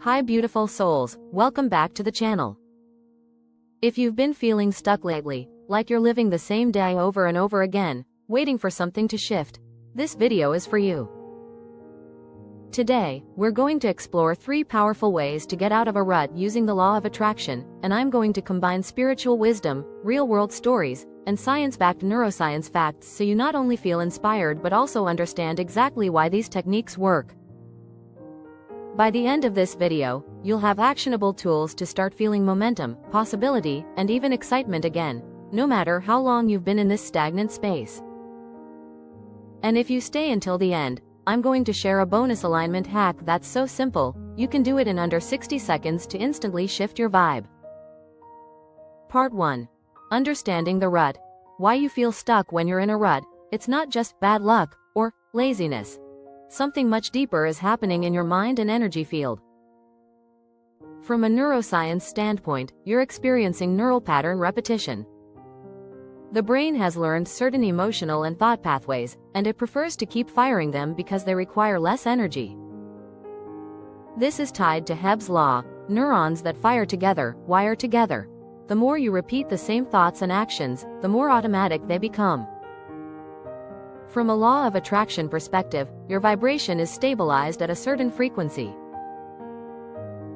Hi beautiful souls, welcome back to the channel. If you've been feeling stuck lately, like you're living the same day over and over again, waiting for something to shift, this video is for you. Today, we're going to explore 3 powerful ways to get out of a rut using the law of attraction, and I'm going to combine spiritual wisdom, real-world stories, and science-backed neuroscience facts so you not only feel inspired but also understand exactly why these techniques work. By the end of this video, you'll have actionable tools to start feeling momentum, possibility, and even excitement again, no matter how long you've been in this stagnant space. And if you stay until the end, I'm going to share a bonus alignment hack that's so simple, you can do it in under 60 seconds to instantly shift your vibe. Part 1. Understanding the rut. Why you feel stuck when you're in a rut. It's not just bad luck or laziness. Something much deeper is happening in your mind and energy field. From a neuroscience standpoint, you're experiencing neural pattern repetition. The brain has learned certain emotional and thought pathways, and it prefers to keep firing them because they require less energy. This is tied to Hebb's law: neurons that fire together, wire together. The more you repeat the same thoughts and actions, the more automatic they become. From a law of attraction perspective, your vibration is stabilized at a certain frequency.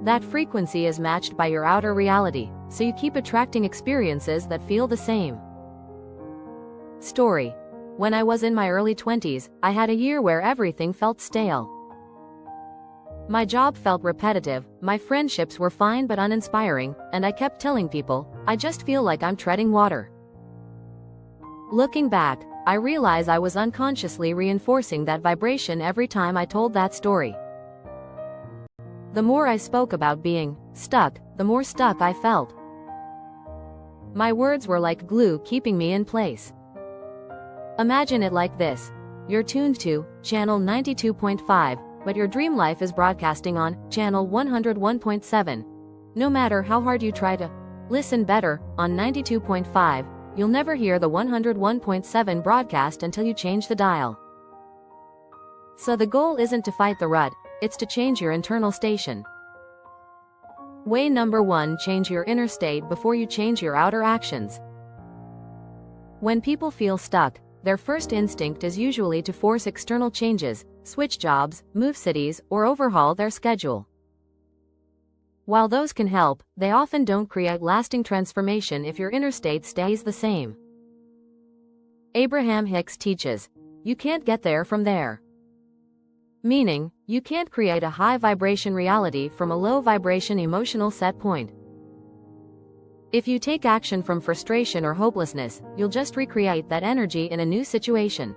That frequency is matched by your outer reality, so you keep attracting experiences that feel the same. Story. When I was in my early 20s, I had a year where everything felt stale. My job felt repetitive, my friendships were fine but uninspiring, and I kept telling people, I just feel like I'm treading water. Looking back, I realize I was unconsciously reinforcing that vibration every time I told that story. The more I spoke about being stuck, the more stuck I felt. My words were like glue keeping me in place. Imagine it like this. You're tuned to channel 92.5, but your dream life is broadcasting on channel 101.7. No matter how hard you try to listen better on 92.5, you'll never hear the 101.7 broadcast until you change the dial. So the goal isn't to fight the rut, it's to change your internal station. Way number 1: change your inner state before you change your outer actions. When people feel stuck, their first instinct is usually to force external changes, switch jobs, move cities, or overhaul their schedule. While those can help, they often don't create lasting transformation if your inner state stays the same. Abraham Hicks teaches, you can't get there from there. Meaning, you can't create a high vibration reality from a low vibration emotional set point. If you take action from frustration or hopelessness, you'll just recreate that energy in a new situation.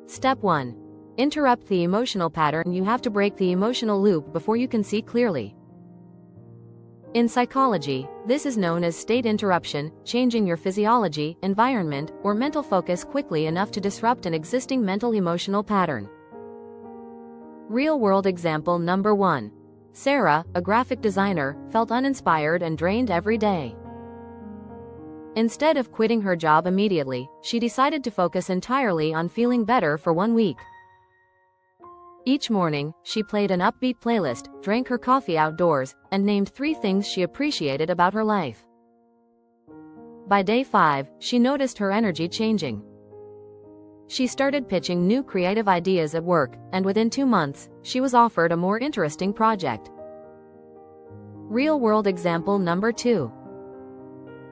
Step 1. Interrupt the emotional pattern. You have to break the emotional loop before you can see clearly. In psychology, this is known as state interruption, changing your physiology, environment, or mental focus quickly enough to disrupt an existing mental-emotional pattern. Real-world example number 1. Sarah, a graphic designer, felt uninspired and drained every day. Instead of quitting her job immediately, she decided to focus entirely on feeling better for 1 week. Each morning, she played an upbeat playlist, drank her coffee outdoors, and named 3 things she appreciated about her life. By day 5, she noticed her energy changing. She started pitching new creative ideas at work, and within 2 months, she was offered a more interesting project. Real-world example number 2.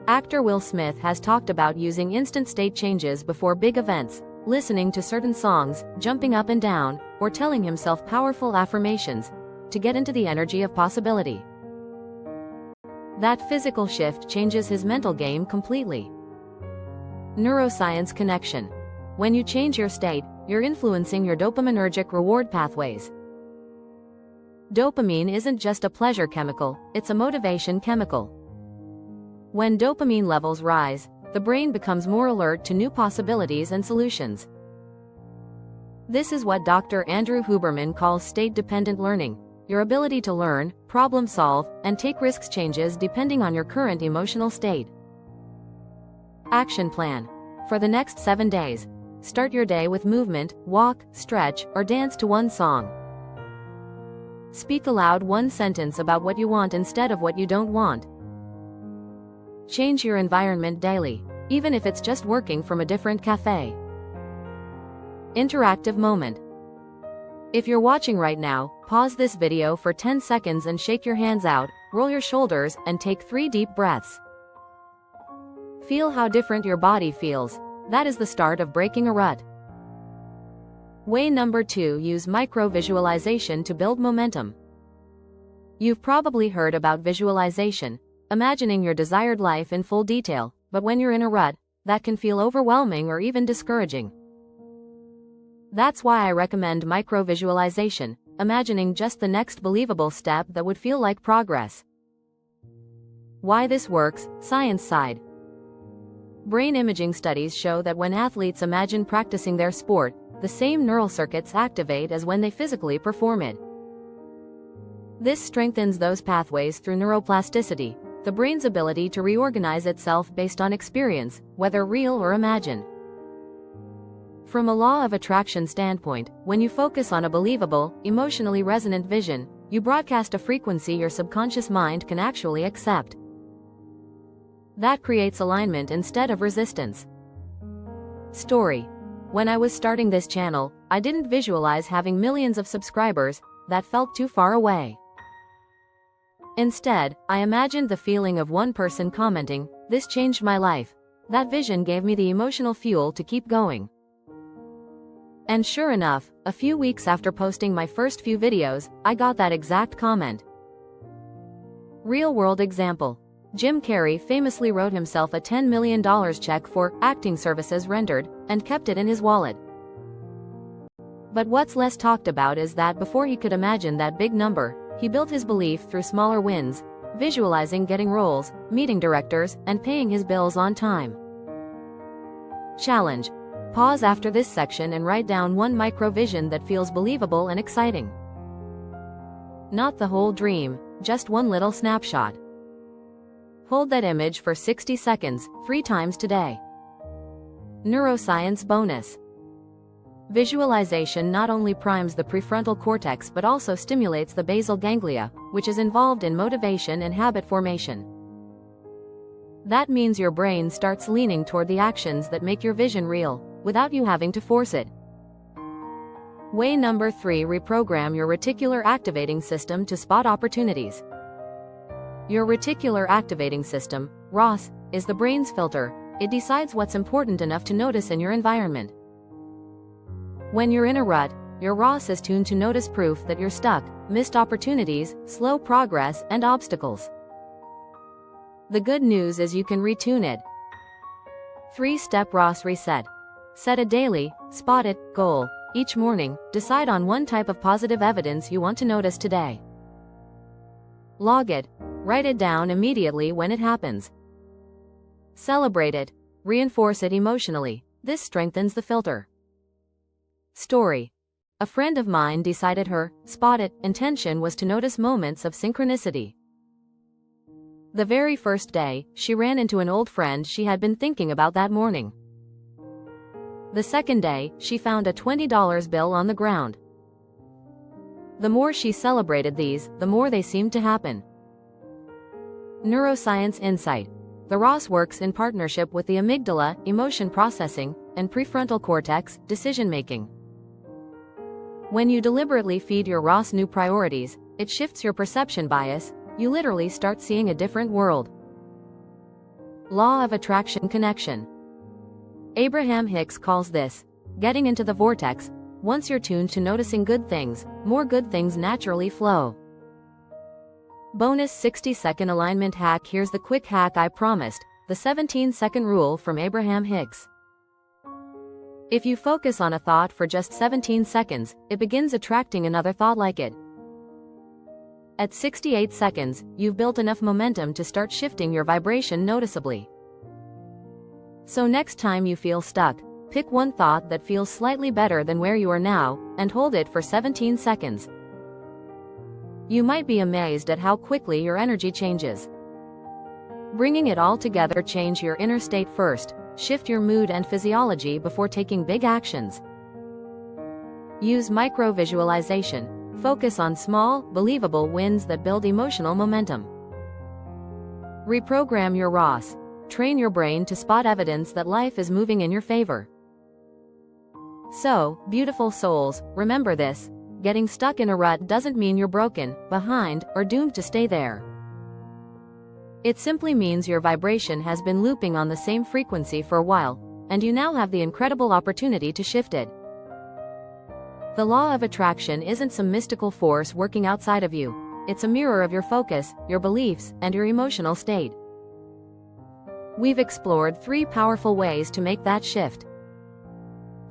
Actor Will Smith has talked about using instant state changes before big events, listening to certain songs, jumping up and down, or telling himself powerful affirmations, to get into the energy of possibility. That physical shift changes his mental game completely. Neuroscience connection. When you change your state, you're influencing your dopaminergic reward pathways. Dopamine isn't just a pleasure chemical, it's a motivation chemical. When dopamine levels rise, the brain becomes more alert to new possibilities and solutions. This is what Dr. Andrew Huberman calls state-dependent learning. Your ability to learn, problem solve, and take risks changes depending on your current emotional state. Action plan. For the next 7 days, start your day with movement, walk, stretch, or dance to one song. Speak aloud one sentence about what you want instead of what you don't want. Change your environment daily, even if it's just working from a different cafe. Interactive moment. If you're watching right now, pause this video for 10 seconds and shake your hands out, roll your shoulders, and take 3 deep breaths. Feel how different your body feels. That is the start of breaking a rut. Way number 2: use micro-visualization to build momentum. You've probably heard about visualization, imagining your desired life in full detail, but when you're in a rut, that can feel overwhelming or even discouraging. That's why I recommend micro-visualization, imagining just the next believable step that would feel like progress. Why this works: science side. Brain imaging studies show that when athletes imagine practicing their sport, the same neural circuits activate as when they physically perform it. This strengthens those pathways through neuroplasticity, the brain's ability to reorganize itself based on experience, whether real or imagined. From a law of attraction standpoint, when you focus on a believable, emotionally resonant vision, you broadcast a frequency your subconscious mind can actually accept. That creates alignment instead of resistance. Story. When I was starting this channel, I didn't visualize having millions of subscribers. That felt too far away. Instead, I imagined the feeling of one person commenting, "This changed my life." That vision gave me the emotional fuel to keep going. And sure enough, a few weeks after posting my first few videos, I got that exact comment. Real-world example. Jim Carrey famously wrote himself a $10 million check for acting services rendered, and kept it in his wallet. But what's less talked about is that before he could imagine that big number, he built his belief through smaller wins, visualizing getting roles, meeting directors, and paying his bills on time. Challenge. Pause after this section and write down one micro-vision that feels believable and exciting. Not the whole dream, just one little snapshot. Hold that image for 60 seconds, 3 times today. Neuroscience bonus. Visualization not only primes the prefrontal cortex but also stimulates the basal ganglia, which is involved in motivation and habit formation. That means your brain starts leaning toward the actions that make your vision real, without you having to force it. Way number 3: reprogram your reticular activating system to spot opportunities. Your reticular activating system, RAS, is the brain's filter. It decides what's important enough to notice in your environment. When you're in a rut, your RAS is tuned to notice proof that you're stuck, missed opportunities, slow progress, and obstacles. The good news is you can retune it. 3-step RAS reset. Set a daily, spot it, goal. Each morning, decide on one type of positive evidence you want to notice today. Log it. Write it down immediately when it happens. Celebrate it. Reinforce it emotionally. This strengthens the filter. Story. A friend of mine decided her spot it intention was to notice moments of synchronicity. The very first day, she ran into an old friend she had been thinking about that morning. The second day, she found a $20 bill on the ground. The more she celebrated these, the more they seemed to happen. Neuroscience insight. The RAS works in partnership with the amygdala, emotion processing, and prefrontal cortex, decision-making. When you deliberately feed your RAS new priorities, it shifts your perception bias. You literally start seeing a different world. Law of attraction connection. Abraham Hicks calls this getting into the vortex. Once you're tuned to noticing good things, more good things naturally flow. Bonus 60-second alignment hack. Here's the quick hack I promised, the 17-second rule from Abraham Hicks. If you focus on a thought for just 17 seconds, it begins attracting another thought like it. At 68 seconds, you've built enough momentum to start shifting your vibration noticeably. So next time you feel stuck, pick one thought that feels slightly better than where you are now, and hold it for 17 seconds. You might be amazed at how quickly your energy changes. Bringing it all together. Change your inner state first, shift your mood and physiology before taking big actions. Use micro-visualization. Focus on small, believable wins that build emotional momentum. Reprogram your ROS. Train your brain to spot evidence that life is moving in your favor. So, beautiful souls, remember this: getting stuck in a rut doesn't mean you're broken, behind, or doomed to stay there. It simply means your vibration has been looping on the same frequency for a while, and you now have the incredible opportunity to shift it. The law of attraction isn't some mystical force working outside of you. It's a mirror of your focus, your beliefs, and your emotional state. We've explored 3 powerful ways to make that shift.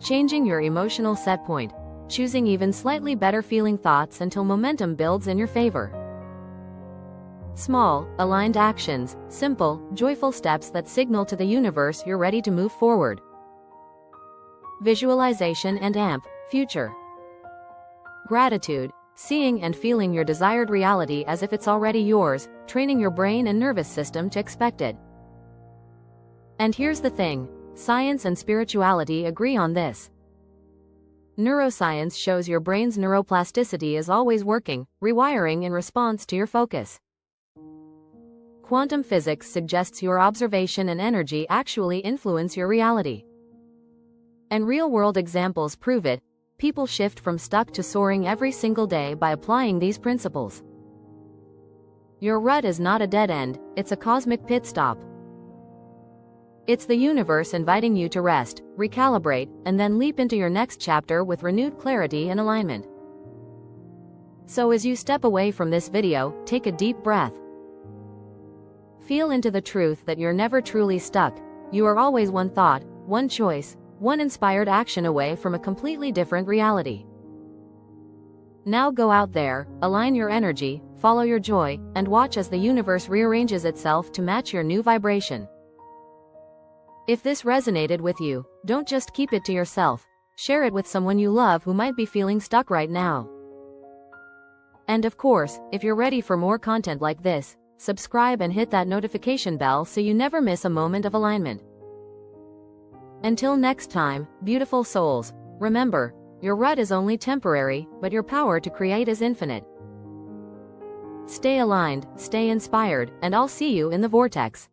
Changing your emotional set point. Choosing even slightly better feeling thoughts until momentum builds in your favor. Small, aligned actions, simple, joyful steps that signal to the universe you're ready to move forward. Visualization and AMP, future. Gratitude, seeing and feeling your desired reality as if it's already yours, training your brain and nervous system to expect it. And here's the thing: science and spirituality agree on this. Neuroscience shows your brain's neuroplasticity is always working, rewiring in response to your focus. Quantum physics suggests your observation and energy actually influence your reality. And real-world examples prove it. People shift from stuck to soaring every single day by applying these principles. Your rut is not a dead end, it's a cosmic pit stop. It's the universe inviting you to rest, recalibrate, and then leap into your next chapter with renewed clarity and alignment. So as you step away from this video, take a deep breath. Feel into the truth that you're never truly stuck. You are always one thought, one choice, one inspired action away from a completely different reality. Now go out there, align your energy, follow your joy, and watch as the universe rearranges itself to match your new vibration. If this resonated with you, don't just keep it to yourself. Share it with someone you love who might be feeling stuck right now. And of course, if you're ready for more content like this, subscribe and hit that notification bell so you never miss a moment of alignment. Until next time, beautiful souls, remember, your rut is only temporary, but your power to create is infinite. Stay aligned, stay inspired, and I'll see you in the vortex.